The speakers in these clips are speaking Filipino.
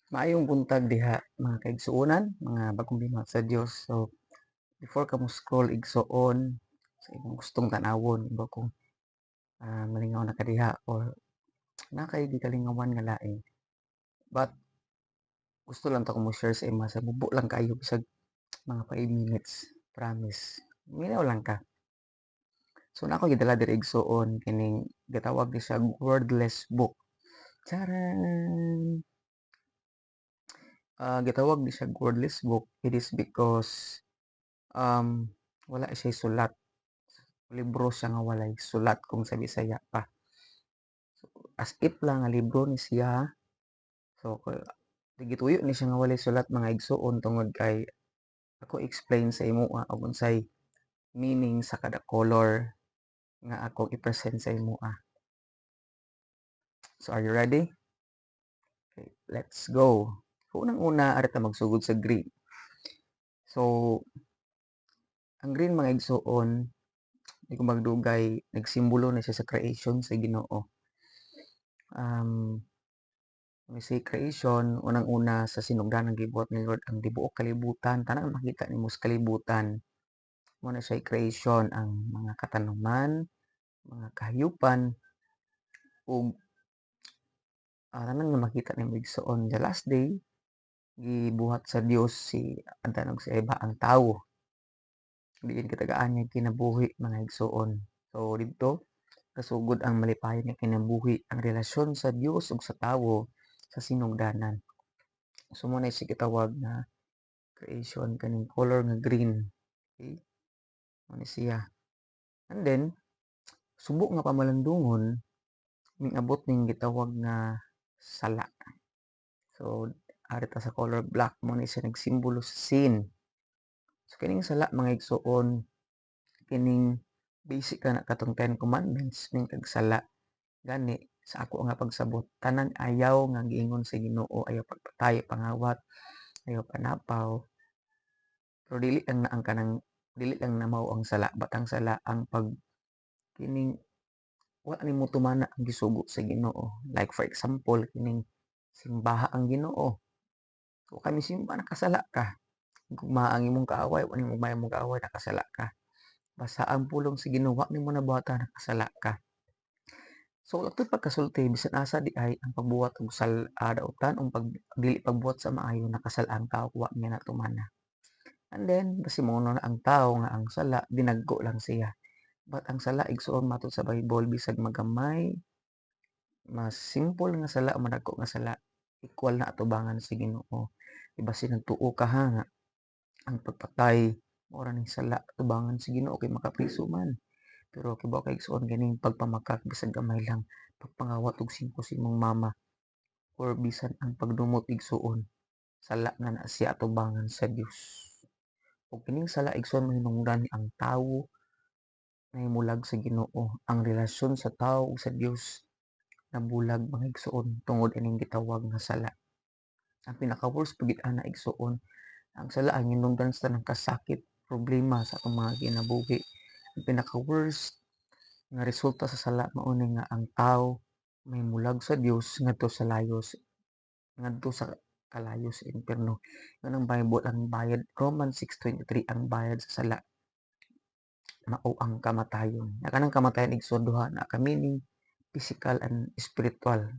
Maayong buntag diha mga kaigsuonan, mga bagong binata sa Dios. So before ka mo scroll igsuon sa imong gustong tanawon, iba kung malingaw na ka diha or na kay di kalingawan nga lain. But gusto lang ta ko mo share sa ima sa bubo lang kayo bisag mga 5 minutes, promise. Minaw lang ka. So na ako gidala diri igsuon kining gatawag ni siya wordless book. Charan! Gitawag ni siya wordless book. It is because wala siya sulat. Libro siya nga walay sulat kung sa Bisaya pa. So, as if lang nga libro ni siya. So, gituyo ni siya nga walay sulat mga igsuon tungod kay ako explain sa imo og unsay meaning sa kada color nga ako i-present sa imo. So, are you ready? Okay, let's go. So, unang-una, ari ta magsugod sa green. So, ang green mga igsuon, di ko magdugay, nagsimbolo na siya sa creation sa Ginoo. We say creation, unang-una sa sinugdan ng gibuhat ni Lord ang tibuok kalibutan, tanang makita nimo sa kalibutan. Muna siya creation ang mga katanuman, mga kahayupan, ug tanan nga makita nimo igsoon. The last day, gibuhat sa Dios si Adan ug si Eva ang tawo. Diin katagaan niya kinabuhi mga igsoon. So dito kasugod ang malipayon nga kinabuhi ang relasyon sa Dios ug sa tawo sa sinugdanan. So muna siya gitawag na creation kaning color nga green. Okay? Ano siya. And then, subo nga pamalandungon, ning abot ning gitawag nga sala. So, ari ta sa color black mo ni siya nagsimbolo sa sin. So, kining sala mga igsuon, kining basic ka na katong 10 commandments, ning kagsala. Gani, sa ako nga pagsabot, tanan ayaw nga giingon sa Ginoo, ayaw pagpatay, pangawat, ayaw panapaw. Pero dili lang na ang kanang dili lang na mao ang sala, batang sala ang pag kining wa nimo tumana ang gisugo sa Ginoo. Like for example, kining simbaha ang Ginoo. Wa kami simba nakasala ka. Gugma ang imong kaaway, wa nimo ugma imong kaaway nakasala ka. Basta ang pulong sa Ginoo, wa nimo nabuhatan nakasala ka. So laktod pagkasulti bisan asa di ay ang pagbuhat og dautan o dili pagbuhat sa maayo nakasala ang tao wa niya natumana. And then basi mo na ang tao nga ang sala dinagko lang siya. But ang sala igsuon matud sa Bible bisag magamay mas simple nga sala o madagko nga sala equal na atubangan sa Ginoo. Basin nagtuo ka ha nga ang pagpatay mora ning sala atubangan sa Ginoo kay makapriso man. Pero kibaw kay igsoon ganing pagpamakak bisan gamay lang pagpangawat og singko sa imong mama or bisan ang pagdumot igsuon sala nga na siya atubangan sa Dios. Ug kining sala igsoon mahinungdan ang tawo nahimulag sa Ginoo. Ang relasyon sa tawo ug sa Dios nabulag mga igsoon tungod ining gitawag nga sala. Ang pinaka-worst pagid ana igsuon, ang sala ang hinungdan sa tanang kasakit, problema sa atong mga kinabuhi. Ang pinaka-worst nga resulta sa sala mao ni nga ang tawo mahimulag sa Dios ngadto sa layos, ngadto sa kalayo sa impierno. Yan ang Bible, ang bayad Romans 6:23 ang bayad sa sala mao ang kamatayon. Na kanang kamatayon igsoon duha na ka meaning physical and spiritual.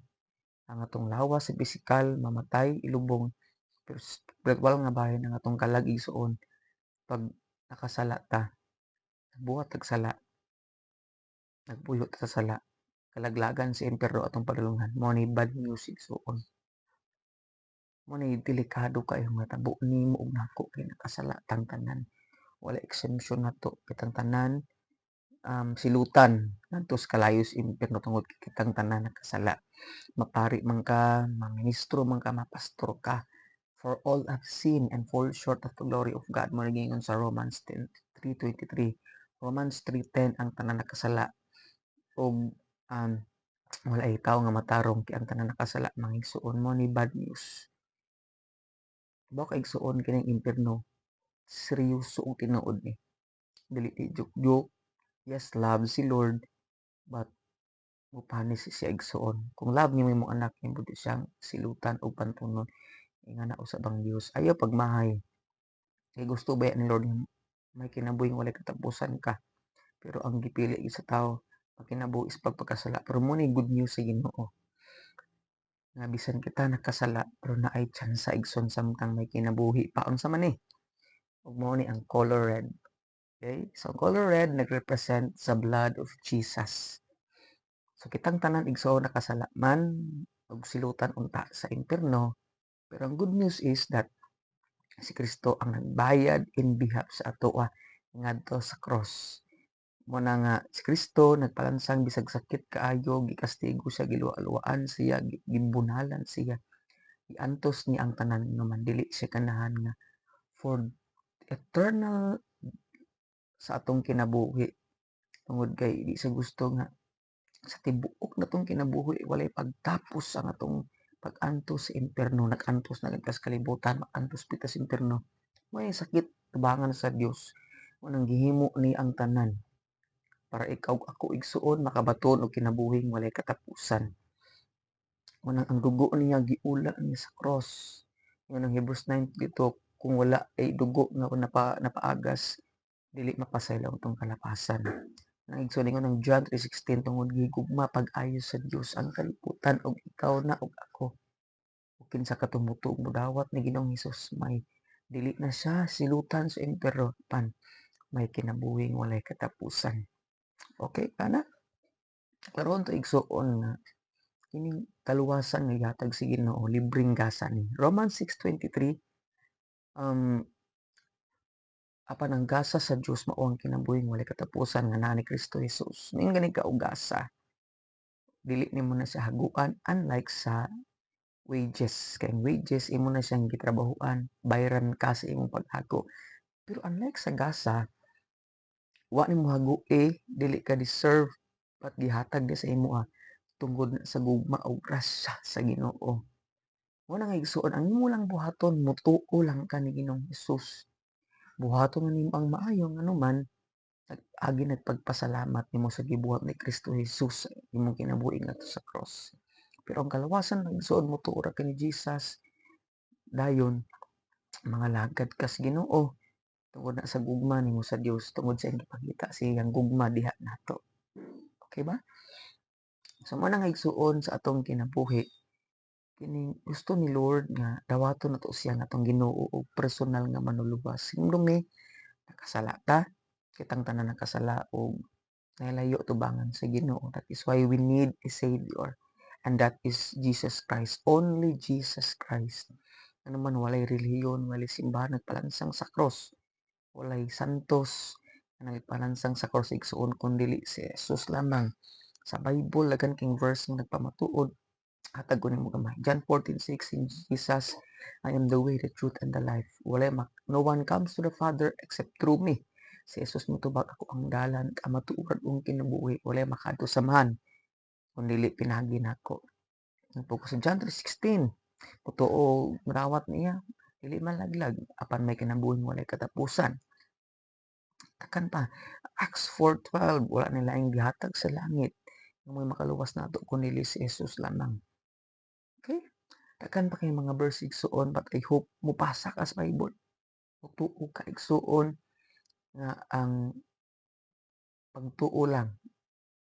Ang atong lawas sa pisikal mamatay ilubong pero spiritual nga bahin ang atong kalag igsuon pag nakasala ta buhat tag sala nagpuyo ta sa sala kalaglagan sa impierno atong padulungan mo ni bad news igsuon mo ni delikado kayo matabo nimo ug nako kay nakasala tang tanan wala exemption nato kitang tanan silutan ngadto sa kalayo sa impierno tungod kitang tanan nakasala mapari man ka maministro man ka mapastor ka. For all have sinned and fall short of the glory of God. Mo nagingon sa Romans 3:23. Romans 3:10 ang tanan nakasala ug um, wala ay tawo nga matarong kay ang tanan nakasala mangigsuon mo ni bad news. Baka igsuon kining impierno seryoso ang tinuod ni. Dili joke-joke. Yes, love si Lord but Mupanis siya igsuon. Kung love niyo imong anak nimo di siyang silutan o pantunon ingana usab ang Dios. Ayaw pagmahay. Kay gusto ba ni Lord nga may kinabuhi nga walay katapusan ka. Pero ang gipili gyud sa tawo magkinabuhi is pagpakasala. Pero mo ni good news sa Ginoo nga bisan kita nakasala pero naay tsansa igsoon samtang may kinabuhi pa. Unsa man ni? Ug mao ni ang color red. Okay? So ang color red nagrepresent sa blood of Jesus. So kitang tanan igsoon nakasala man ug silutan unta sa impierno. Pero ang good news is that si Kristo ang nagbayad in behalf sa atoa ngadto sa cross. Mo na nga si Kristo nagpalansang bisag sakit kaayo, gikastigo siya, giluwa-luwaan siya, gimbunalan siya, giantos niya ang tanan naman dili siya ganahan nga for eternal sa atong kinabuhi. Tungod kay di sa gusto nga sa tibuok na tong kinabuhi walay pagtapos ang atong pag-antos sa impierno. Nag-antos na sa kalibutan, mag-antos pita sa impierno. May sakit tubangan sa Dios. Unang gihimo ni ang tanan para ikaw ako igsuon makabaton og kinabuhing walay katapusan. Unang ang dugo niya giula niya sa cross. Yun ang Hebrews 9 dito, kung wala ay dugo nga napaagas, dili mapasaylo tong kalapasan. Naigsuon ng John 3:16 tungod gigugma pag-ayo sa Dios ang kalibutan og ikaw na og ako. Ug kinsa katumuto mo dawat ni Ginoong Hesus may dili na siya silutan sa impierno pan may kinabuhing walay katapusan. Okay, ana? Karon to igsuon nga kining kaluwasan nga gihatag sa Ginoo libreng gasa ni. Romans 6:23 apan ang gasa sa Dios mao ang kinabuhing walay katapusan nga naa ni Kristo Jesus. Ning gani ka og gasa dili nimo na siya haguan unlike sa wages. Kay ang wages imo na siyang gitrabahuan, bayaran ka sa imong paghago. Pero unlike sa gasa, wa nimo hagui, dili ka deserve but gihatag di sa imo tungod sa gugma o grasya sa Ginoo. Muna nga igsuon ang imo lang buhaton mutuo lang ka ni Ginoong Hesus. Buhaton nga nimo ang maayo anuman agi nagpagpasalamat nimo sa gibuhat ni Kristo Jesus sa imong kinabuhi ngadto sa cross. Pero ang kalawasan lang igsuon mutuo ra ka ni Jesus dayon mga lagad kas Ginoo tungod na sa gugma nimo sa Dios tungod sa gipakita sa iyang gugma diha nato. Okay ba? So mo nga igsuon sa atong kinabuhi kining gusto ni Lord nga dawaton nato siya nga atong Ginoo og personal nga manluluwas. Hinumdumi nakasala ta, kitang tanan nakasala og nalayo tubangan sa Ginoo. That is why we need a Savior. And that is Jesus Christ. Only Jesus Christ. Ano man walay relihiyon, walay simbahan nagpalansang sa cross. Walay santos na nagpalansang sa cross igsuon kundi si Jesus lamang. Sa Bible lagan king verse nga nagpamatuod hatag ko nimo gamay. John 14:16 Jesus, I am the way, the truth, and the life. No one comes to the Father except through me. Si Jesus mutubag ako ang dalan, kamatuurad kong kinabuhi. Walay makadto samahan, kundi pinagi nako. Focus sa John 3:16. Totoo, marawat niya. Dili malaglag, apan may kinabuhi walay katapusan. Takan pa, Acts 4:12, wala nila ang gihatag sa langit. May makaluwas na ito kundi si Jesus lamang. Okay? Takan pa kay mga verse igsuon but I hope mupasa ka sa Bible. Tuo ka igsuon nga ang pagtuo lang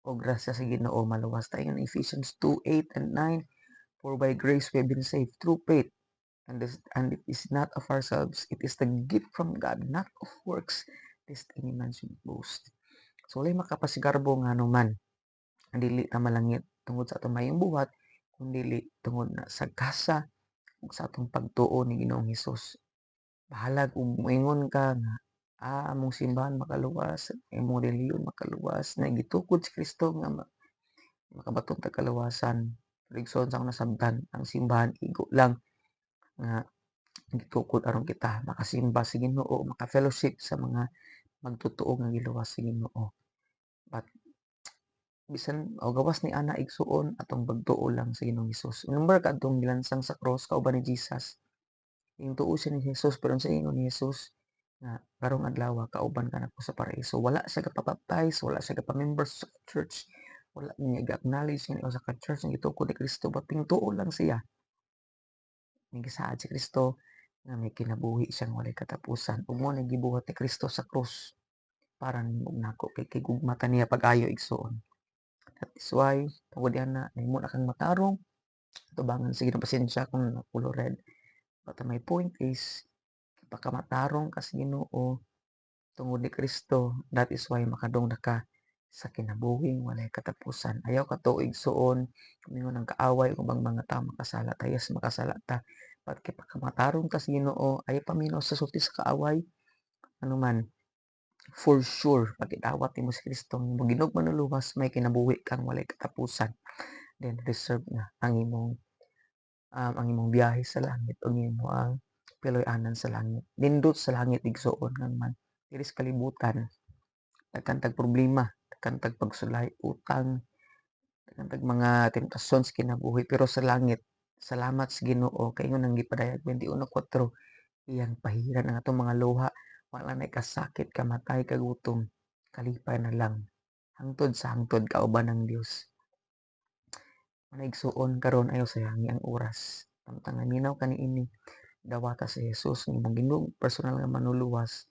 o grasya sa Ginoo maluwas tayo ng Ephesians 2:8 and 9. For by grace we have been saved through faith, and it is not of ourselves, it is the gift from God, not of works, lest any man should boast. So walay makapasigarbo nga naman ang dili ta malangit tungod sa atong mayong buhat kundi tungod na sa gasa ug sa atong pagtuo ni Ginoong Hesus. Bahalag ug moingon ka nga among simbahan makaluwas, imong relihiyon makaluwas na gitukod si Kristo nga makabaton ta kaluwasan. Rigson sa akong nasabtan ang simbahan igo lang nga gitukod aron kita makasimba sa Ginoo, maka-fellowship sa mga magtotoo nga giluwas sa Ginoo. But bisan o gawas ni ana igsuon atong pagtuo lang sa Ginoong Hesus. Remember kadtong gilansang sa cross kauban ni Jesus. Yung tuo siya ni Jesus pero sa ingon ni Jesus nga karong adlaw kauban ka nako sa paraiso. Wala siya kapabaptize, wala siya kapamembers sa church. wala niya i-acknowledge nga usa ka church nga gitukod ni Kristo ba pingtuo lang siya. Ning gisaad si Kristo nga may kinabuhi siyang walay katapusan ug mao na gibuhat ni Kristo sa krus para nimo ug nako kay gugma ta niya pag-ayo igsoon. That is why tungod ana nahimo na kang matarong atubangan sige ng pasensya kung napulo red. But my point is pagkamatarong ka sa Ginoo tungod ni Kristo, that is why makadungog ka sa kinabuhing walay katapusan. Ayaw ka tuig suon, mingon ang kaaway ubang mga tao makasala ta, yes makasala ta. But kay pagkamatarong ka sa Ginoo, ayaw paminaw sa sulti sa kaaway, ano man, for sure, pag idawat nimo si Kristo, mo ginog manuluwas, may kinabuhi kang walay katapusan. Then reserve na ang imong biyahe sa langit o imo ang piloy-anan sa langit. Nindot sa langit igsuon nga man. Diri sa kalibutan, daghan tag problema, daghan tag pagsulay, utang, daghan tag mga temptasyon sa kinabuhi. Pero sa langit, salamat sa Ginoo kay ingon ang gipadayag 21:4, iyang pahiran ang atong mga luha, wala nay kasakit, kamatay, kagutom, kalipay na lang. Hangtod sa hangtod kauban ng Dios. Manaigsuon karon ayaw sayangi ang oras. Samtang naminaw kaniini dawata si Jesus nga imong Ginoo personal nga manuluwas.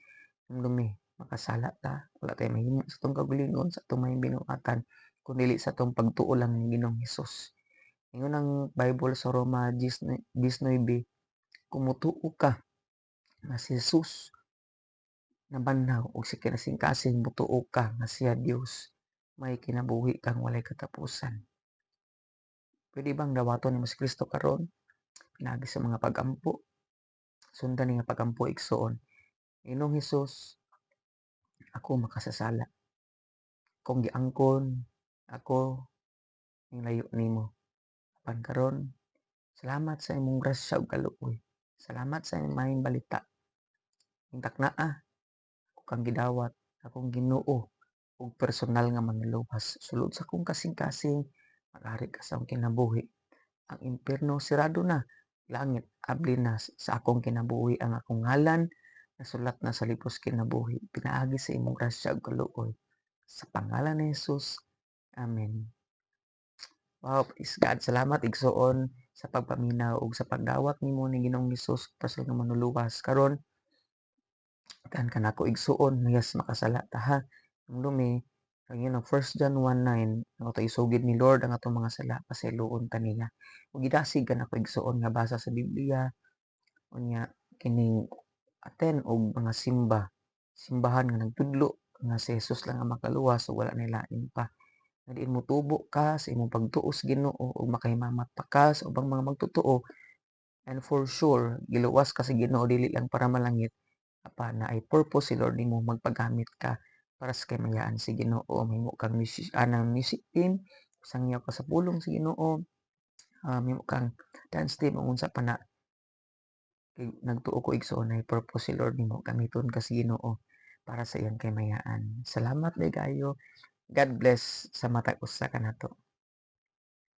Dumi makasala ta, wala tay mahimo sa atong kaugalingon sa atong mahibinuatan kun dili sa atong pagtuo lang ni Ginoong Hesus. Ingon ang Bible sa Roma 10:19, kung motuo ka nga si Jesus nabanhaw ug si kinasingkasing motuo ka nga siya Dios, may kinabuhi kang walay katapusan. Pwede bang dawaton nimo si Kristo karon pinaagi sa mga pagampo? Sundan ni nga pagampo igsoon. Ginoong Hesus, ako makasasala. Kung giangkon ako ning layo nimo. Apan karon, salamat sa imong grasya ug kaluoy. Salamat sa imong maayong balita. Ning taknaa, ako kang gidawat, akong Ginoo ug personal nga manluluwas. Sulod sa akong kasing-kasing, mag-ari ka sa akong kinabuhi. Ang impierno sirado na, langit abli na sa akong kinabuhi ang akong ngalan nasulat na sa libros kinabuhi. Pinaagi sa imong grasya ug kaluoy. Sa pangalan ni Jesus, amen. Wow, praise God. Salamat igsoon sa pagpaminaw ug sa pagdawat nimo ni Ginoong Hesus personal nga manluluwas. Karon kan kanako igsuon yes makasala ta ha. Ang lumi ang yun ang 1 John 1:9 nga to isugid ni Lord ang atong mga sala pasayloon ta niya. Ug gidasig kanako igsuon nga basa sa Biblia unya kining attend og mga simbahan nga nagtudlo nga si Jesus lang ang makaluwas ug wala nay lain pa. Nga diin motubo ka sa imong pagtuo sa Ginoo ug makahimamat pa ka sa ubang mga magtotoo and for sure giluwas ka sa Ginoo dili lang para malangit apan naay purpose si Lord nimo magpagamit ka para sa kamayaan si Ginoo. Mahimo kang music team, sangyaw ka sa pulong si Ginoo, mahimo kang dance team ug unsa pa na kay nagtuo ko igsoon naay purpose si Lord nimo gamiton ka si Ginoo para sa iyang kamayaan. Salamat kaayo. God bless sa matag usa kanato.